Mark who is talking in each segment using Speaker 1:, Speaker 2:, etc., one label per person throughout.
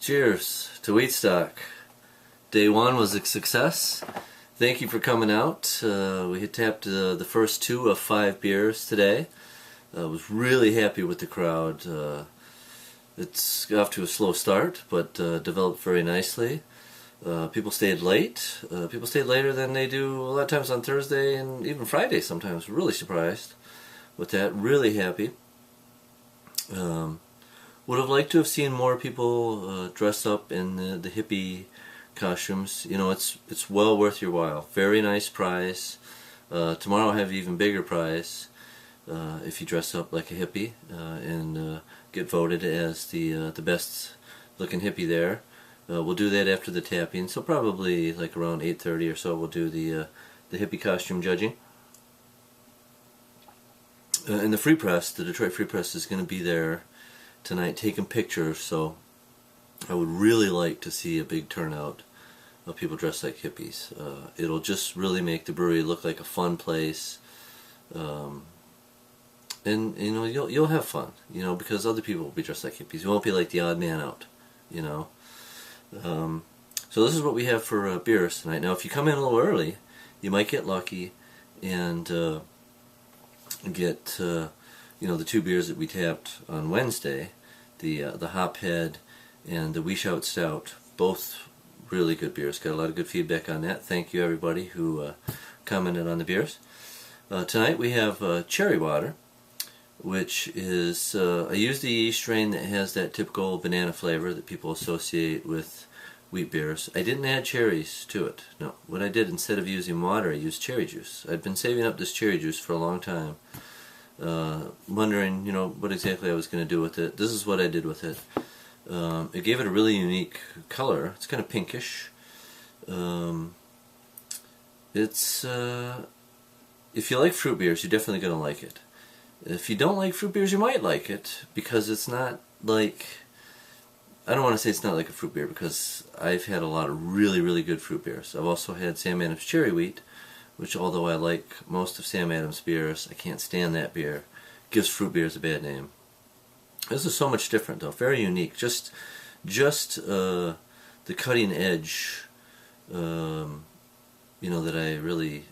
Speaker 1: Cheers to Wheatstock. Day one was a success. Thank you for coming out. We had tapped the first 2 of 5 beers today. I was really happy with the crowd. It's off to a slow start, but developed very nicely. People stayed late. People stayed later than they do a lot of times on Thursday and even Friday sometimes. Really surprised with that. Really happy. Would have liked to have seen more people dressed up in the hippie costumes. You know, it's well worth your while. Very nice prize. Tomorrow I'll have an even bigger prize if you dress up like a hippie and get voted as the best looking hippie there. We'll do that after the tapping, so probably like around 8:30 or so we'll do the hippie costume judging. And the Free Press, the Detroit Free Press, is going to be there tonight taking pictures, so I would really like to see a big turnout of people dressed like hippies. It'll just really make the brewery look like a fun place, and you know, you'll have fun, you know, because other people will be dressed like hippies. You won't be like the odd man out, you know. So this is what we have for beers tonight. Now if you come in a little early, you might get lucky and get you know, the 2 beers that we tapped on Wednesday, the Hophead and the Weesh Out Stout, both really good beers. Got a lot of good feedback on that. Thank you everybody who commented on the beers. Tonight we have Cherry Water, which is, I used the yeast strain that has that typical banana flavor that people associate with wheat beers. I didn't add cherries to it. No. What I did, instead of using water, I used cherry juice. I'd been saving up this cherry juice for a long time. Wondering, you know, what exactly I was going to do with it. This is what I did with it. It gave it a really unique color. It's kind of pinkish. It's if you like fruit beers, you're definitely going to like it. If you don't like fruit beers, you might like it because it's not like, I don't want to say it's not like a fruit beer because I've had a lot of really, really good fruit beers. I've also had Sam Adams Cherry Wheat, which, although I like most of Sam Adams beers, I can't stand that beer. Gives fruit beers a bad name. This is so much different though, very unique. Just the cutting edge, you know, that I really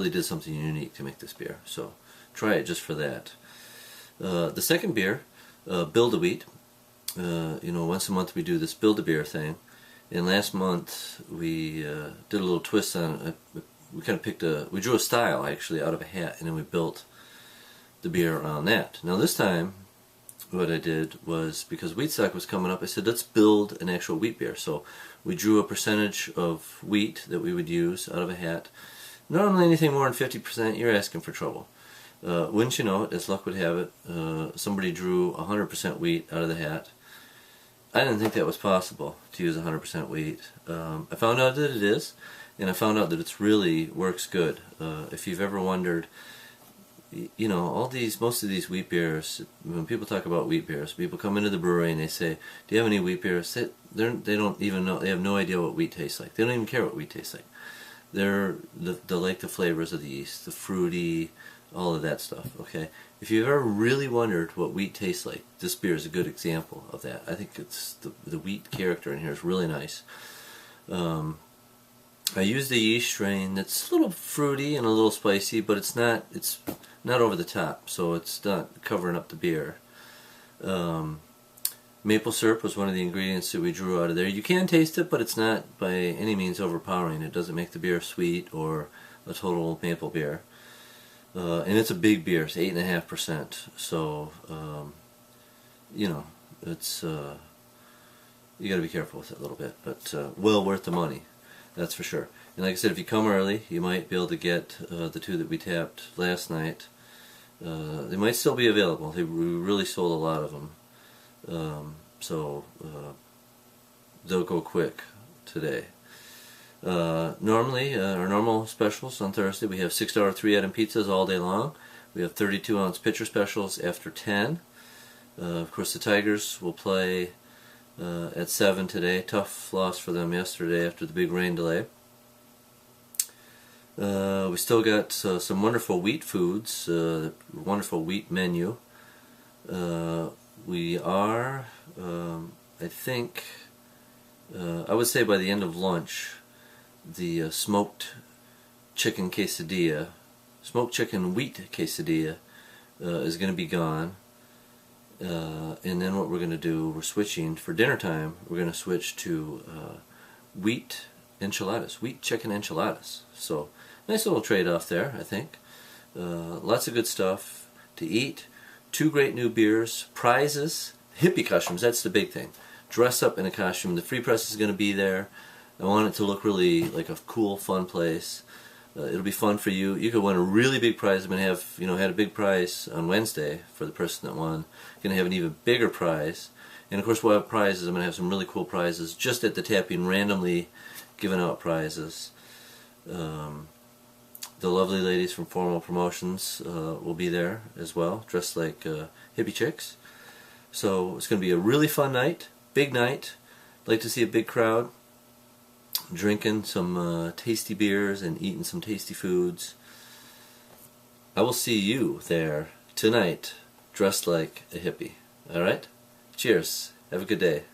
Speaker 1: did something unique to make this beer. So try it just for that. The second beer, Build-A-Wheat. You know, once a month we do this Build-A-Beer thing, and last month we did a little twist on it. We kind of we drew a style actually out of a hat, and then we built the beer around that. Now this time, what I did was, because Wheatstock was coming up, I said let's build an actual wheat beer. So we drew a percentage of wheat that we would use out of a hat. Normally anything more than 50%, you're asking for trouble. Wouldn't you know it, as luck would have it, somebody drew 100% wheat out of the hat. I didn't think that was possible to use 100% wheat. I found out that it is. And I found out that it really works good. If you've ever wondered, you know, most of these wheat beers, when people talk about wheat beers, people come into the brewery and they say, do you have any wheat beers? They don't even know, they have no idea what wheat tastes like. They don't even care what wheat tastes like. They like the flavors of the yeast, the fruity, all of that stuff, okay? If you've ever really wondered what wheat tastes like, this beer is a good example of that. I think it's the wheat character in here is really nice. I used the yeast strain that's a little fruity and a little spicy, but it's not over the top, so it's not covering up the beer. Maple syrup was one of the ingredients that we drew out of there. You can taste it, but it's not by any means overpowering. It doesn't make the beer sweet or a total maple beer. And it's a big beer, it's 8.5%, so you know, it's you got to be careful with it a little bit, but well worth the money. That's for sure. And like I said, if you come early, you might be able to get the 2 that we tapped last night. They might still be available. We really sold a lot of them. So they'll go quick today. Normally, our normal specials on Thursday, we have $6 3-item pizzas all day long. We have 32-ounce pitcher specials after 10. Of course, the Tigers will play at 7 today. Tough loss for them yesterday after the big rain delay. We still got some wonderful wheat foods, wonderful wheat menu. We are, I I think, I would say by the end of lunch, the smoked chicken quesadilla, smoked chicken wheat quesadilla is going to be gone. And then what we're going to do, we're switching, for dinner time, we're going to switch to wheat enchiladas, wheat chicken enchiladas. So, nice little trade-off there, I think. Lots of good stuff to eat. 2 great new beers, prizes, hippie costumes, that's the big thing. Dress up in a costume. The free press is going to be there. I want it to look really like a cool, fun place. It'll be fun for you. You could win a really big prize. I'm going to have, had a big prize on Wednesday for the person that won. Going to have an even bigger prize. And of course we'll have prizes. I'm going to have some really cool prizes just at the tapping, randomly giving out prizes. The lovely ladies from Formal Promotions will be there as well, dressed like hippie chicks. So it's going to be a really fun night, big night. I'd like to see a big crowd, drinking some tasty beers and eating some tasty foods. I will see you there tonight, dressed like a hippie. Alright? Cheers. Have a good day.